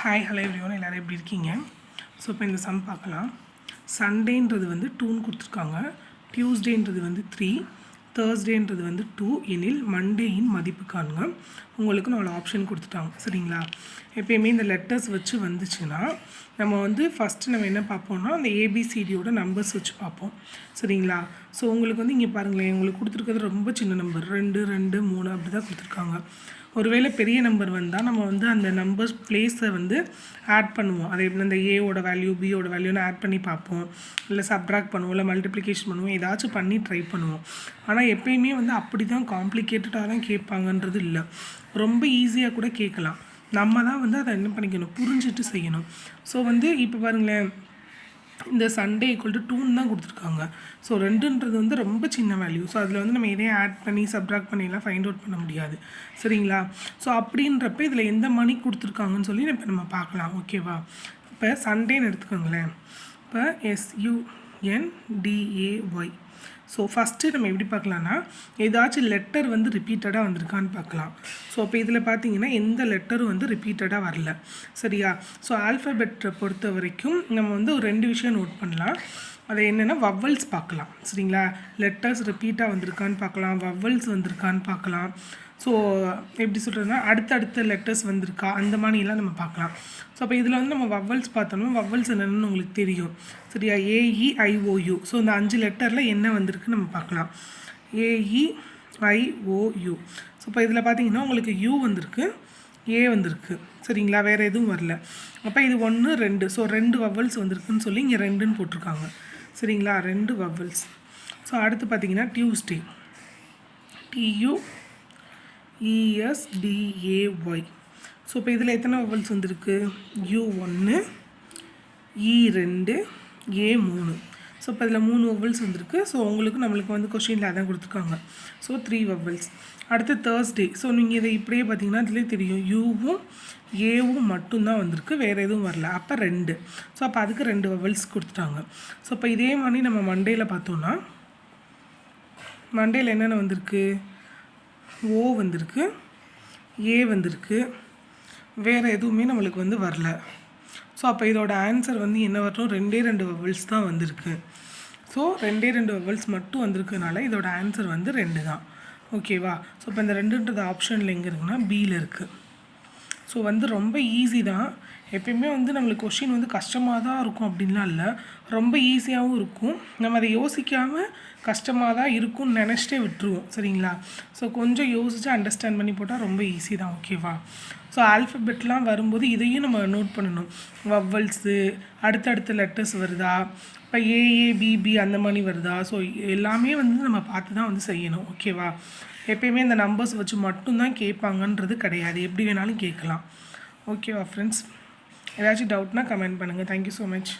Hi hello everyone, எல்லோரும் எப்படி இருக்கீங்க? ஸோ இப்போ இந்த சம் பார்க்கலாம். சண்டேன்றது வந்து 2ன்னு கொடுத்துருக்காங்க, டியூஸ்டேன்றது வந்து 3, தேர்ஸ்டேன்றது வந்து 2 எனில் மண்டேயின் மதிப்பு காணுங்க. உங்களுக்கு 4 ஆப்ஷன் கொடுத்துட்டாங்க. சரிங்களா? எப்பயுமே இந்த லெட்டர்ஸ் வச்சு வந்துச்சுன்னா நம்ம வந்து ஃபஸ்ட்டு நம்ம என்ன பார்ப்போம்னா அந்த ஏபிசிடியோட நம்பர்ஸ் வச்சு பார்ப்போம். சரிங்களா? ஸோ உங்களுக்கு வந்து இங்கே பாருங்களேன், உங்களுக்கு கொடுத்துருக்கிறது ரொம்ப சின்ன நம்பர் 2, 2, 3 அப்படி தான் கொடுத்துருக்காங்க. ஒருவேளை பெரிய நம்பர் வந்தால் நம்ம வந்து அந்த நம்பர்ஸ் பிளேஸை வந்து ஆட் பண்ணுவோம். அதே போல் இந்த ஏவோட வேல்யூ பியோட வேல்யூன்னு ஆட் பண்ணி பார்ப்போம், இல்லை சப்ட்ராக்ட் பண்ணுவோம், இல்லை மல்டிப்ளிகேஷன் பண்ணுவோம், ஏதாச்சும் பண்ணி ட்ரை பண்ணுவோம். ஆனால் எப்பயுமே வந்து அப்படி தான் காம்ப்ளிகேட்டடாக தான் கேட்பாங்கன்றது இல்லை. ரொம்ப ஈஸியாக கூட கேட்கலாம். நம்ம தான் வந்து அதை என்ன பண்ணிக்கணும், புரிஞ்சுட்டு செய்யணும். ஸோ வந்து இப்போ பாருங்களேன், இந்த சண்டே ஈக்குவல் டு 2ன்னு தான் கொடுத்துருக்காங்க. ஸோ 2ன்றது வந்து ரொம்ப சின்ன வேல்யூ. ஸோ அதில் வந்து நம்ம எதையும் ஆட் பண்ணி சப்ட்ராக்ட் பண்ணிலாம் ஃபைண்ட் அவுட் பண்ண முடியாது. சரிங்களா? ஸோ அப்படின்றப்ப இதில் எந்த மணி கொடுத்துருக்காங்கன்னு சொல்லி இப்போ நம்ம பார்க்கலாம். ஓகேவா? இப்போ சண்டேன்னு எடுத்துக்கோங்களேன். இப்போ SUNDAY. ஸோ ஃபஸ்ட்டு நம்ம எப்படி பார்க்கலான்னா, ஏதாச்சும் லெட்டர் வந்து ரிப்பீட்டடாக வந்திருக்கான்னு பார்க்கலாம். ஸோ இப்போ இதில் பார்த்தீங்கன்னா எந்த லெட்டரும் வந்து ரிப்பீட்டடாக வரல. சரியா? ஸோ ஆல்ஃபபெட்டை பொறுத்த வரைக்கும் நம்ம வந்து ஒரு 2 விஷயம் நோட் பண்ணலாம். அது என்னென்னா வவ்வல்ஸ் பார்க்கலாம். சரிங்களா? லெட்டர்ஸ் ரிப்பீட்டாக வந்திருக்கான்னு பார்க்கலாம், வவ்வல்ஸ் வந்திருக்கான்னு பார்க்கலாம். ஸோ எப்படி சொல்கிறதுனா அடுத்தடுத்த லெட்டர்ஸ் வந்திருக்கா அந்த மாதிரிலாம் நம்ம பார்க்கலாம். ஸோ அப்போ இதில் வந்து நம்ம வவ்வல்ஸ் பார்த்தோம்னா வவ்வல்ஸ் என்னென்னு உங்களுக்கு தெரியும். சரியா? AEIOU. ஸோ இந்த 5 லெட்டரில் என்ன வந்திருக்கு நம்ம பார்க்கலாம். AEIOU. ஸோ இப்போ இதில் பார்த்தீங்கன்னா உங்களுக்கு U வந்திருக்கு, A வந்திருக்கு. சரிங்களா? வேறு எதுவும் வரல. அப்போ இது 1, 2. ஸோ 2 வவ்வல்ஸ் வந்திருக்குன்னு சொல்லி இங்கே 2ன்னு போட்டிருக்காங்க. சரிங்களா? 2 வவ்வல்ஸ். ஸோ அடுத்து பார்த்தீங்கன்னா டியூஸ்டே, TUESDAY. ஸோ இப்போ இதில் எத்தனை வவ்வல்ஸ் வந்திருக்கு? U1, E2, A3. ஸோ இப்போ இதில் 3 வவ்வல்ஸ் வந்திருக்கு. ஸோ நம்மளுக்கு வந்து கொஷினில் அதான் கொடுத்துருக்காங்க. So 3 vowels. அடுத்து தேர்ஸ்டே. ஸோ நீங்கள் இதை இப்படியே பார்த்தீங்கன்னா அதிலே தெரியும், Uவும் ஏவும் மட்டும்தான் வந்திருக்கு, வேறு எதுவும் வரல. அப்போ 2. ஸோ அப்போ அதுக்கு 2 வவ்வல்ஸ் கொடுத்துட்டாங்க. ஸோ இப்போ இதே மாதிரி நம்ம மண்டேயில் பார்த்தோன்னா, மண்டேயில் என்னென்ன வந்திருக்கு? O வந்திருக்கு, A வந்திருக்கு, வேறு எதுவுமே நம்மளுக்கு வந்து வரல. ஸோ அப்போ இதோட ஆன்சர் வந்து என்ன வரணும்? 2 வவ்வல்ஸ் தான் வந்திருக்கு. ஸோ 2 வவ்வல்ஸ் மட்டும் வந்திருக்கிறதுனால இதோட ஆன்சர் வந்து 2 தான். ஓகேவா? ஸோ இப்போ இந்த 2ன்றது ஆப்ஷனில் எங்கே இருக்குன்னா பியில் இருக்குது. ஸோ வந்து ரொம்ப ஈஸி தான். எப்பயுமே வந்து நம்மளுக்கு கொஷின் வந்து கஷ்டமாக தான் இருக்கும் அப்படின்லாம் இல்லை, ரொம்ப ஈஸியாகவும் இருக்கும். நம்ம அதை யோசிக்காமல் கஷ்டமாக தான் இருக்கும்னு நினச்சிட்டே விட்டுருவோம். சரிங்களா? ஸோ கொஞ்சம் யோசித்து அண்டர்ஸ்டாண்ட் பண்ணி போட்டால் ரொம்ப ஈஸி தான். ஓகேவா? ஸோ ஆல்ஃபபெட்லாம் வரும்போது இதையும் நம்ம நோட் பண்ணணும். வவ்வல்ஸு, அடுத்தடுத்த லெட்டர்ஸ் வருதா, இப்போ AABB அந்த மாதிரி வருதா, ஸோ எல்லாமே வந்து நம்ம பார்த்து தான் வந்து செய்யணும். ஓகேவா? எப்பயுமே இந்த நம்பர்ஸ் வச்சு மட்டும்தான் கேட்பாங்கன்றது கிடையாது, எப்படி வேணாலும் கேட்கலாம். ஓகேவா ஃப்ரெண்ட்ஸ்? ஏதாச்சும் டவுட்னா கமெண்ட் பண்ணுங்கள். Thank you so much.